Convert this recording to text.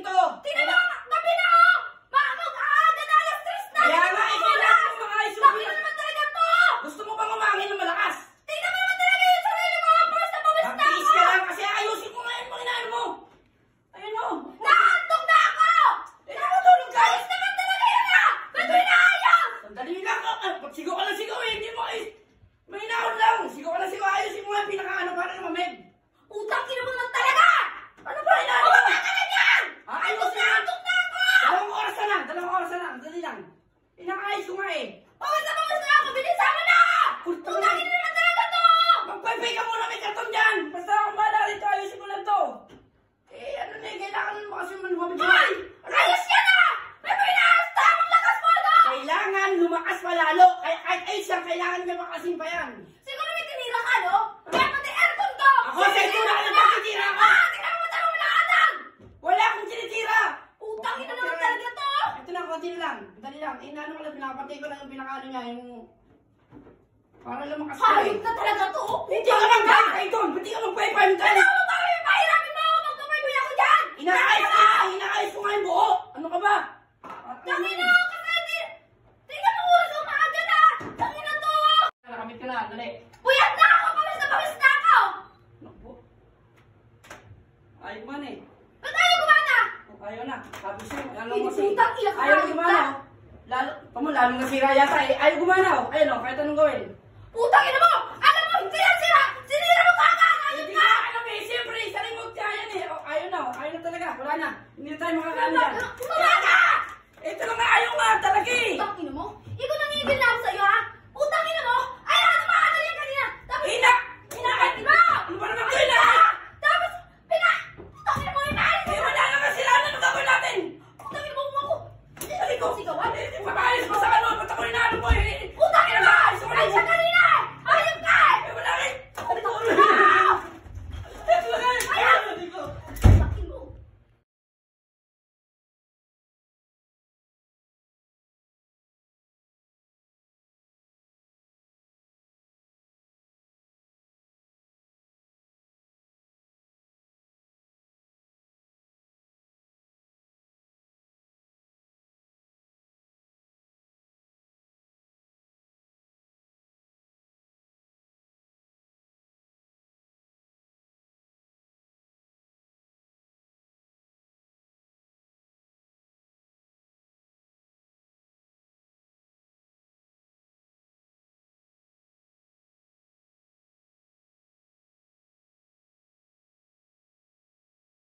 dito. Tingnan mo, gabi na ako! Mag-aaga na, alas 3 na! Kaya nga, kailangan mo maayos yung Bakit naman talaga to? Gusto mo bang umangin ng malakas? Tingnan mo naman talaga yung sarili ko! Pawis na Magtiis ka ako! lang kasi ayusin ko ngayon mga inaano mo. Ayun o. Nahandog na ako! Nakatulog ka. Pawis naman talaga yun ah! Ba't mo inaayos? Sandali lang ka. Sigaw ka lang sigaw eh. Hindi mo ayos. May inaon lang. Sigaw ka lang sigaw. Ayusin mo nga pinakaano para lumamig. Utang ina mo naman talaga! Ano ba inaano? Bumaba ka na dyan! Ayos na. Handog na ako! Dalawang oras na lang. Dalawang oras na lang. Dali lang. Pinakaayos ko nga eh. Pawis na ako! Bilisan mo na! Utang ina naman talaga to! Magpay-pay ka muna. May karton dyan. Basta akong bahala rito. Ayusin ko lang to. Eh ano na eh. Kailangan mo kasi lumamig. Hoy! Ayos yan ah! May pinaayos na akong lakas mo no! Kailangan lumakas pa lalo. Kaya kahit ayos yan. Kailangan may makasin pa yan. Siguro may tinira ka no? Kaya pati aircon to! Ako sa ito na nagtitira ako. Tingnan mo mo na atang! Wala akong tinitira. Utang ina naman talaga to! Ito lang, konti na lang. Dali lang. Inaano ko lang, pinakapatay ko lang yung pinakaano niya, yung... Para lumakas ka Hayop na talaga to! Hindi ka lang gagawin doon! Ba't di ka magpay-pay mo tayo? Ano mo ba? Pahiramin mo ako! Magkamay ako dyan! Inaayos ko nga yung buo! Ano ka ba? Tangina ako kasi! Tingnan mo oras ang maaga na! Tangina to! Nakamit ka na, dali. Puyat na ako! Pawis na ako! Naku. Ayaw man eh. Ba't ayaw gumana? Ayaw na. Sabi siya, ano Hindi, kasi... putang ina ka, Ayaw hayop gumana. ka. Lalong nasira yata eh. Ayaw gumana oh. Ayun oh, kahit anong gawin. Putang ina mo! Alam mo, hindi yan sira! Sinira mo ka! Hayop Hindi ka! na, alam eh, siyempre, sa remote ka yan eh. Oh, ayaw na oh, ayaw na talaga. Wala na. Hindi na tayo makakaano yan. Wala ka! Ito lang nga, ayaw nga talaga eh. Putang ina mo! Ikaw nangigil na ako